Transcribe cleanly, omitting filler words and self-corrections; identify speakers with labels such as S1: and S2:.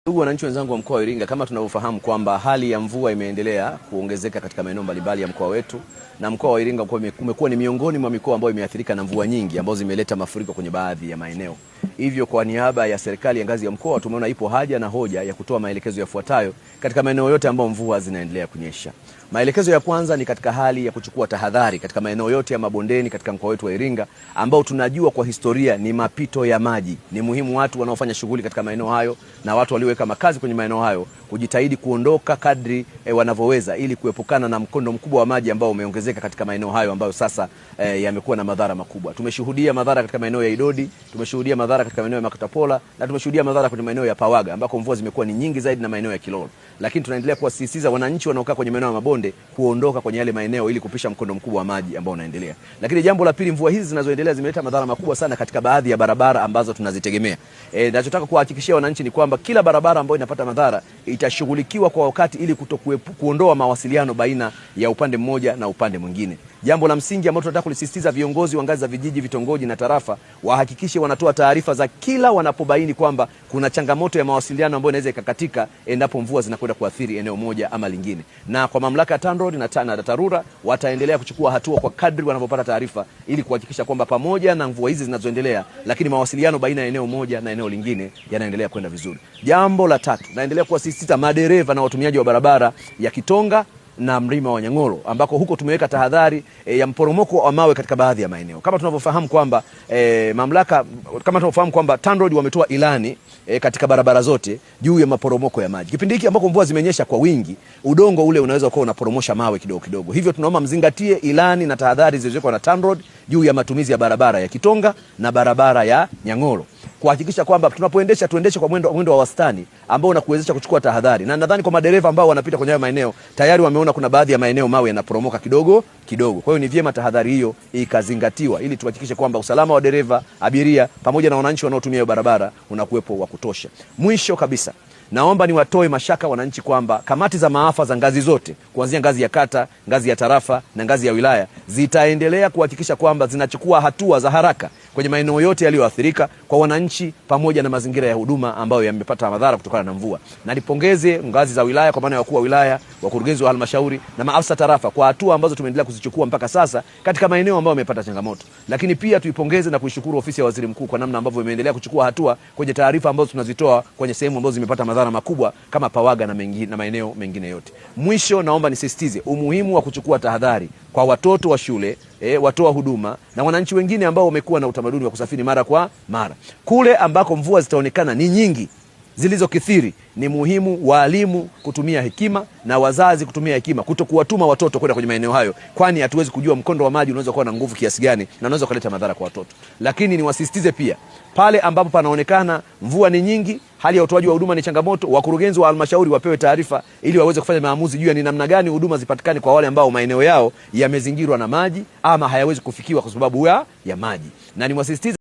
S1: Ndugu wananchi wenzangu wa mkoa wa Iringa, kama tunavyofahamu kwamba hali ya mvua imeendelea kuongezeka katika maeneo mbalimbali ya mkoa wetu, na mkoa wa Iringa umekuwa ni miongoni mwa mikoa ambayo imeathirika na mvua nyingi ambazo zimeleta mafuriko kwenye baadhi ya maeneo. Hivyo kwa niaba ya serikali ya ngazi ya mkoa tumeona ipo haja na hoja ya kutoa maelekezo yafuatayo katika maeneo yote ambayo mvua zinaendelea kunyesha. Maelekezo ya kwanza ni katika hali ya kuchukua tahadhari katika maeneo yote ya mabondeni katika mkoa wetu wa Iringa ambao tunajua kwa historia ni mapito ya maji. Ni muhimu watu wanaofanya shughuli katika maeneo hayo na watu walioweka makazi kwenye maeneo hayo kujitahidi kuondoka kadri wanavyoweza ili kuepukana na mkondo mkubwa wa maji ambao umeongezeka katika maeneo hayo ambayo sasa yamekuwa na madhara makubwa. Tumeshuhudia madhara katika maeneo ya Idodi, tumeshuhudia madhara katika maeneo ya Makatapola na tumeshuhudia madhara kwenye maeneo ya Pawaga ambako mvua zimekuwa ni nyingi zaidi na maeneo ya Kilolo. Lakini tunaendelea kuwasisitiza wananchi wanaokaa kwenye maeneo ya mabonde kuondoka kwenye yale maeneo ili kupisha mkondo mkubwa wa maji ambao unaendelea. Lakini jambo la pili, mvua hizi zinazoendelea zimeleta madhara makubwa sana katika baadhi ya barabara ambazo tunazitegemea. Ninachotaka kuhakikishia wananchi ni kwamba kila barabara ambayo inapata madhara itashughulikiwa kwa wakati ili kuondoa mawasiliano baina ya upande mmoja na upande mwingine. Jambo la msingi ambalo tunataka kulisisitiza, viongozi wa ngazi za vijiji, vitongoji na tarafa wahakikishe wanatoa taarifa za kila wanapobaini kwamba kuna changamoto ya mawasiliano ambayo inaweza ikakatika endapo mvua zinakwenda kuathiri eneo moja ama lingine. Na kwa mamlaka ya TANROADS na TARURA wataendelea kuchukua hatua kwa kadri wanavyopata taarifa ili kuhakikisha kwamba pamoja na mvua hizi zinazoendelea, lakini mawasiliano baina ya eneo moja na eneo lingine yanaendelea kwenda vizuri. Jambo la tatu, naendelea kuwasisitiza madereva na watumiaji wa barabara ya Kitonga na Mlima wa Nyang'oro ambako huko tumeweka tahadhari ya mporomoko wa mawe katika baadhi ya maeneo. Kama tunavyofahamu kwamba TANROADS wametoa ilani katika barabara zote juu ya maporomoko ya maji. Kipindi hiki ambako mvua zimenyesha kwa wingi, udongo ule unaweza kuwa unaporomosha mawe kidogo kidogo. Hivyo tunaomba mzingatie ilani na tahadhari zilizowekwa na TANROADS juu ya matumizi ya barabara ya Kitonga na barabara ya Nyang'oro, kuhakikisha kwamba tunapoendesha tuendeshe kwa mwendo wa wastani ambao unakuwezesha kuchukua tahadhari. Na nadhani kwa madereva ambao wanapita kwenye maeneo tayari wameona kuna baadhi ya maeneo mawe yanaporomoka kidogo kidogo. Kwa hiyo ni vyema tahadhari hiyo ikazingatiwa ili tuhakikishe kwamba usalama wa dereva, abiria pamoja na wananchi wanaotumia barabara unakuwepo wa kutosha. Mwisho kabisa, naomba niwatoe mashaka wananchi kwamba kamati za maafa za ngazi zote kuanzia ngazi ya kata, ngazi ya tarafa na ngazi ya wilaya zitaendelea kuhakikisha kwamba zinachukua hatua za haraka kwenye maeneo yote yaliyoathirika kwa wananchi pamoja na mazingira ya huduma ambayo yamepata madhara kutokana na mvua. Na nipongeze ngazi za wilaya kwa maana ya wakuu wa wilaya, wakurugenzi wa halmashauri na maafisa tarafa kwa hatua ambazo tumeendelea kuzichukua mpaka sasa katika maeneo ambayo yamepata changamoto. Lakini pia tuipongeze na kuishukuru ofisi ya waziri mkuu kwa namna ambavyo imeendelea kuchukua hatua kwenye taarifa ambazo tunazitoa kwenye sehemu ambazo zimepata madhara makubwa kama Pawaga na maeneo mengine yote. Mwisho, naomba nisisitize umuhimu wa kuchukua tahadhari kwa watoto wa shule, watoa huduma na wananchi wengine ambao wamekuwa na utamaduni wa kusafiri mara kwa mara. Kule ambako mvua zitaonekana ni nyingi zilizokithiri, ni muhimu walimu kutumia hekima na wazazi kutumia hekima kutokuwatuma watoto kwenda kwenye maeneo hayo, kwani hatuwezi kujua mkondo wa maji unaweza kuwa na nguvu kiasi gani na unaweza kuleta madhara kwa watoto. Lakini niwasisitize pia, pale ambapo panaonekana mvua ni nyingi, hali ya utoaji wa huduma ni changamoto, wakurugenzi wa halmashauri wapewe taarifa ili waweze kufanya maamuzi juu ya ni namna gani huduma zipatikane kwa wale ambao maeneo yao yamezingirwa na maji ama hayawezi kufikiwa kwa sababu ya maji. Na niwasisitize